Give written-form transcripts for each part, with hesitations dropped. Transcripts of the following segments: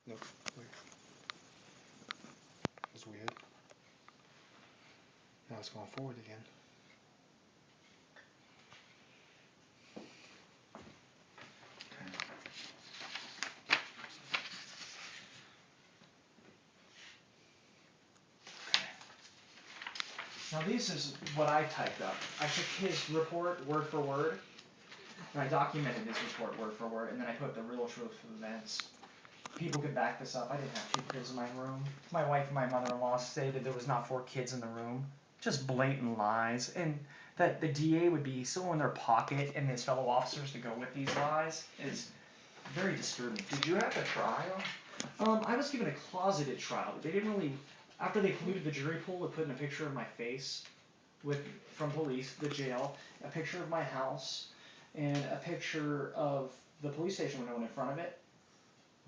Nope. Wait. That's weird. Now it's going forward again. Now this is what I typed up. I took his report word for word, and I documented his report word for word, and then I put the real truth of events. People could back this up. I didn't have 2 kids in my room. My wife and my mother-in-law stated there was not 4 kids in the room. Just blatant lies. And that the DA would be so in their pocket and his fellow officers to go with these lies is very disturbing. Did you have a trial? I was given a closeted trial. They didn't really, after they polluted the jury pool with putting a picture of my face from police, the jail, a picture of my house, and a picture of the police station window in front of it.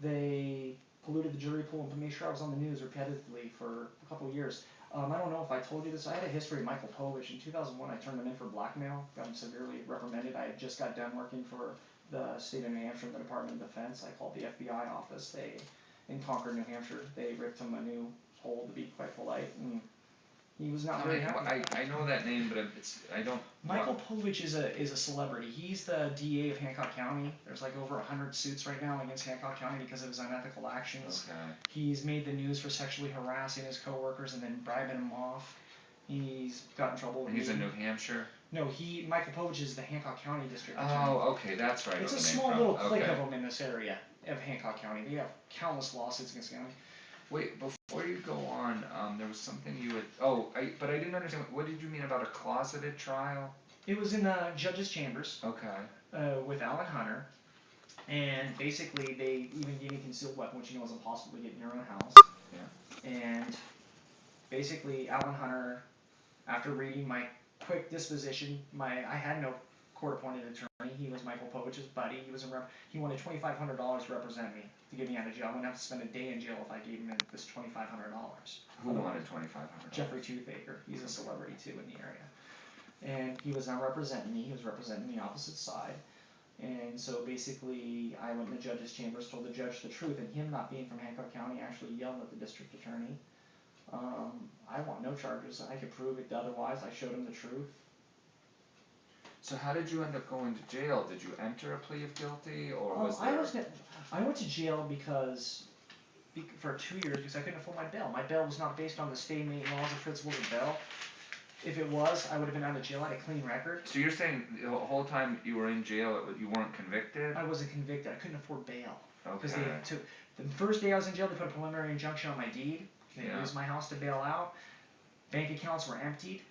They polluted the jury pool and to make sure I was on the news repetitively for a couple of years. I don't know if I told you this. I had a history of Michael Povich. In 2001, I turned him in for blackmail. Got him severely reprimanded. I had just got done working for the state of New Hampshire, the Department of Defense. I called the FBI office. In Concord, New Hampshire, they ripped him a new hole, to be quite polite, and he was not very happy. I know that name, but I don't. Michael Povich is a celebrity. He's the DA of Hancock County. There's like over 100 suits right now against Hancock County because of his unethical actions. Okay. He's made the news for sexually harassing his coworkers and then bribing them off. He's got in trouble. And he's in New Hampshire? No, Michael Povich is the Hancock County district attorney. Oh, okay, that's right. It's a small little clique of them in this area of Hancock County. They have countless lawsuits against the county. Wait, before you go on, there was something you had. But I didn't understand. What did you mean about a closeted trial? It was in the judge's chambers. Okay. With Alan Hunter, and basically they even gave me a concealed weapon, which you know is impossible to get in your own house. Yeah. And basically, Alan Hunter, after reading my quick disposition, I had no court-appointed attorney. He was Michael Povich's buddy. He wanted $2,500 to represent me to get me out of jail. I wouldn't have to spend a day in jail if I gave him this $2,500. Who wanted $2,500? Jeffrey Toothaker. He's a celebrity too in the area. And he was not representing me. He was representing the opposite side. And so basically, I went in the judge's chambers, told the judge the truth, and him not being from Hancock County actually yelled at the district attorney. I want no charges. I could prove it otherwise. I showed him the truth. So how did you end up going to jail? Did you enter a plea of guilty, or was there? I went to jail for 2 years because I couldn't afford my bail. My bail was not based on the state Maine laws or principles of bail. If it was, I would have been out of jail. I had a clean record. So you're saying the whole time you were in jail, you weren't convicted? I wasn't convicted. I couldn't afford bail. Okay. Because the first day I was in jail, they put a preliminary injunction on my deed. They used my house to bail out. Bank accounts were emptied.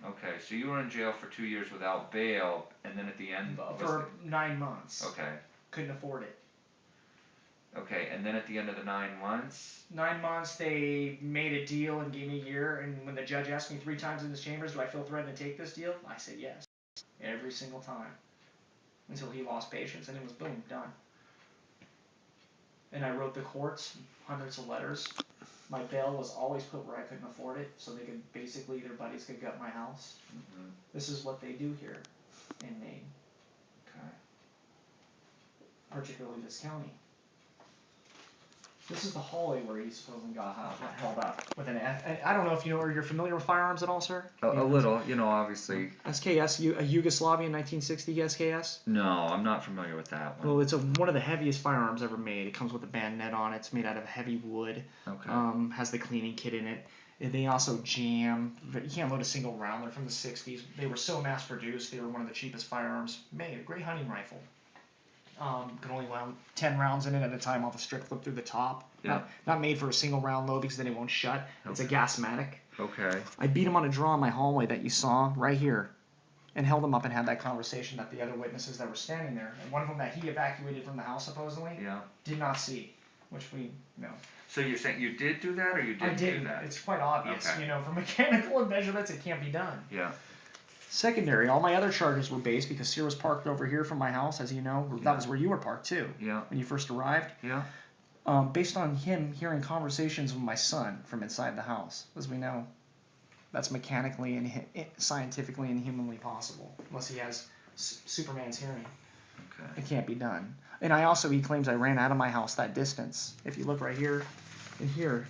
Okay, so you were in jail for 2 years without bail, and then at the end for 9 months. Okay. Couldn't afford it. Okay, and then at the end of the 9 months? 9 months, they made a deal and gave me a year, and when the judge asked me 3 times in his chambers, do I feel threatened to take this deal? I said yes. Every single time. Until he lost patience, and it was boom, done. And I wrote the courts hundreds of letters. My bail was always put where I couldn't afford it, so their buddies could gut my house. Mm-hmm. This is what they do here in Maine. Okay. Particularly this county. This is the hallway where he supposedly got held up with an. I don't know if you're familiar with firearms at all, sir. A little, obviously. SKS, a Yugoslavian 1960 SKS. No, I'm not familiar with that one. Well, it's one of the heaviest firearms ever made. It comes with a bayonet on it. It's made out of heavy wood. Okay. Has the cleaning kit in it. They also jam. You can't load a single round. They're from the 60s. They were so mass produced. They were one of the cheapest firearms made. A great hunting rifle. Could only load 10 rounds in it at a time off a strip clip through the top. Yeah. Not made for a single round load because then it won't shut. Okay. It's a gasmatic. Okay. I beat him on a draw in my hallway that you saw right here, and held him up and had that conversation that the other witnesses that were standing there, and one of them that he evacuated from the house supposedly, did not see, which we know. So you're saying you did do that, or you didn't do that? It's quite obvious. Okay. For mechanical measurements, it can't be done. Yeah. Secondary, all my other charges were based because Sear was parked over here from my house, as you know. That was where you were parked too. Yeah. When you first arrived. Yeah. Based on him hearing conversations with my son from inside the house, as we know, that's mechanically and scientifically and humanly possible, unless he has Superman's hearing. Okay. It can't be done. And he claims I ran out of my house that distance. If you look right here and here,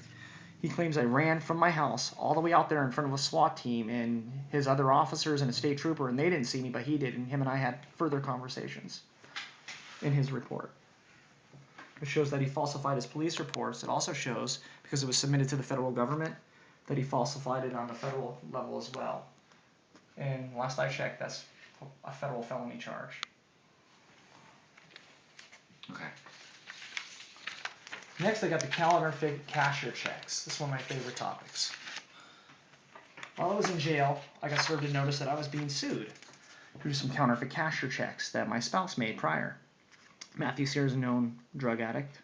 he claims I ran from my house all the way out there in front of a SWAT team and his other officers and a state trooper, and they didn't see me, but he did, and him and I had further conversations in his report. It shows that he falsified his police reports. It also shows, because it was submitted to the federal government, that he falsified it on the federal level as well. And last I checked, that's a federal felony charge. Okay. Next, I got the counterfeit cashier checks. This is one of my favorite topics. While I was in jail, I got served a notice that I was being sued due to some counterfeit cashier checks that my spouse made prior. Matthew Sear is a known drug addict.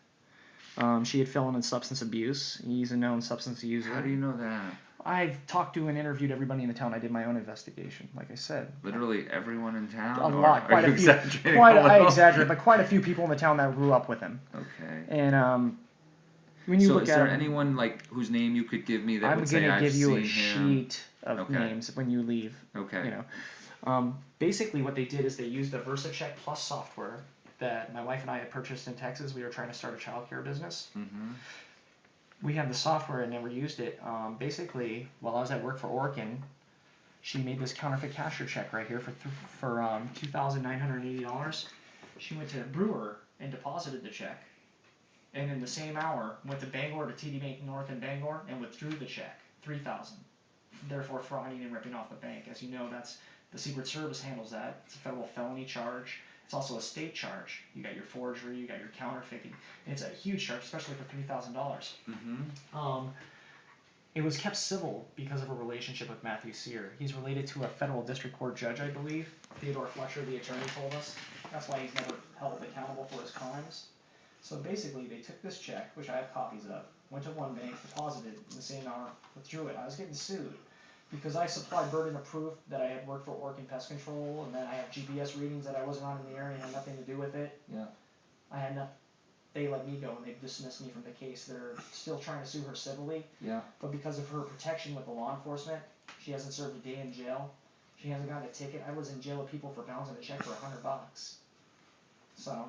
She had felon in substance abuse. He's a known substance user. How do you know that? I've talked to and interviewed everybody in the town. I did my own investigation, like I said. Literally everyone in town? A lot, quite a few. I exaggerate, but quite a few people in the town that grew up with him. Okay. And when you look at is there anyone like whose name you could give me that would say I've give you a seen him? sheet of names when you leave. Okay. You know, basically what they did is they used the VersaCheck Plus software that my wife and I had purchased in Texas. We were trying to start a child care business. Mm-hmm. We had the software and never used it. Basically, while I was at work for Orkin, she made this counterfeit cashier check right here for $2,980. She went to Brewer and deposited the check, and in the same hour went to Bangor to TD Bank North in Bangor and withdrew the check, $3,000. Therefore, frauding and ripping off the bank. As you know, that's the Secret Service handles that. It's a federal felony charge. It's also a state charge. You got your forgery, you got your counterfeiting. And it's a huge charge, especially for $3,000. Mm-hmm. It was kept civil because of a relationship with Matthew Sear. He's related to a federal district court judge, I believe. Theodore Fletcher, the attorney, told us. That's why he's never held accountable for his crimes. So basically, they took this check, which I have copies of, went to one bank, deposited in the same hour, withdrew it. I was getting sued because I supplied burden of proof that I had worked for Orkin Pest Control, and then I have GPS readings that I wasn't on in the area and had nothing to do with it. Yeah. I had nothing. They let me go and they dismissed me from the case. They're still trying to sue her civilly. Yeah. But because of her protection with the law enforcement, she hasn't served a day in jail. She hasn't gotten a ticket. I was in jail with people for bouncing a check for $100. So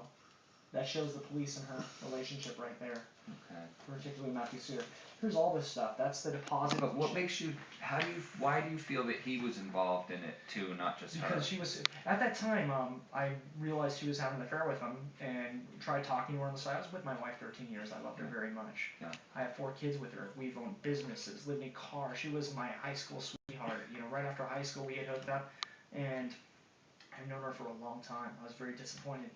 that shows the police and her relationship right there. Okay. Particularly Matthew Sear. Here's all this stuff. That's the deposit. But what makes you? Why do you feel that he was involved in it too, not just her? Because she was at that time. I realized she was having an affair with him, and tried talking to her on the side. I was with my wife 13 years. I loved her very much. Yeah. I have 4 kids with her. We've owned businesses, lived in cars. She was my high school sweetheart. You know, right after high school we had hooked up, and I've known her for a long time. I was very disappointed.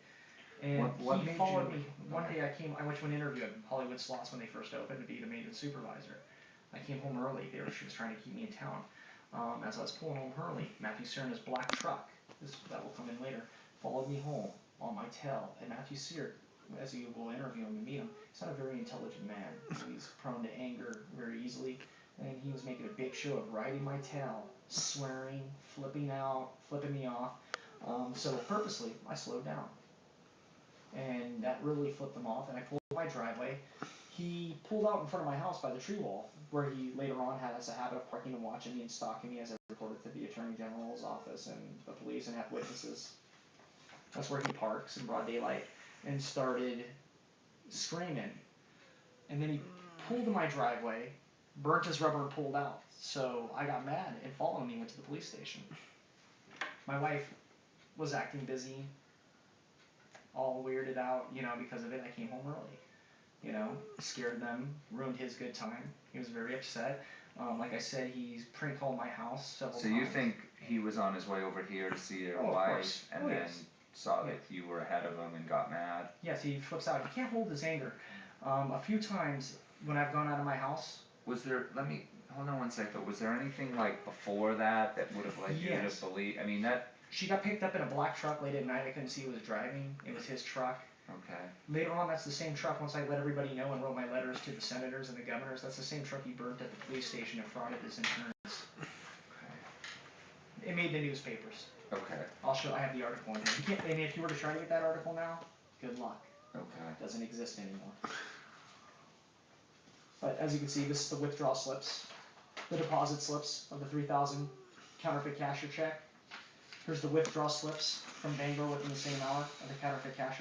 And what he made followed you? me. One day I went to an interview at Hollywood Slots when they first opened to be the maintenance supervisor. I came home early. She was trying to keep me in town. As I was pulling home early, Matthew Sear in his black truck, that will come in later, followed me home on my tail. And Matthew Sear, as you will interview him and meet him, he's not a very intelligent man. He's prone to anger very easily. And he was making a big show of riding my tail, swearing, flipping out, flipping me off. So purposely, I slowed down. And that really flipped him off. And I pulled my driveway. He pulled out in front of my house by the tree wall, where he later on had as a habit of parking and watching me and stalking me as I reported to the Attorney General's office and the police and have witnesses. That's where he parks in broad daylight, and started screaming. And then he pulled in my driveway, burnt his rubber and pulled out. So I got mad and followed him. He went to the police station. My wife was acting busy, all weirded out, because of it. I came home early. Scared them, ruined his good time. He was very upset. Like I said, he's prank called my house several times. So you think he was on his way over here to see your Of wife, course. and then saw that you were ahead of him and got mad? Yes, he flips out. He can't hold his anger. A few times when I've gone out of my house. Hold on one sec though. Was there anything like before that would have led you to believe? I mean that. She got picked up in a black truck late at night. I couldn't see who was driving. It was his truck. Okay. Later on, that's the same truck. Once I let everybody know and wrote my letters to the senators and the governors, that's the same truck he burnt at the police station and frauded his insurance. Okay. It made the newspapers. Okay. I have the article in here. And if you were to try to get that article now, good luck. Okay. It doesn't exist anymore. But as you can see, this is the withdrawal slips, the deposit slips of the $3,000 counterfeit cashier check. Here's the withdrawal slips from Bangor within the same hour of the counterfeit cash.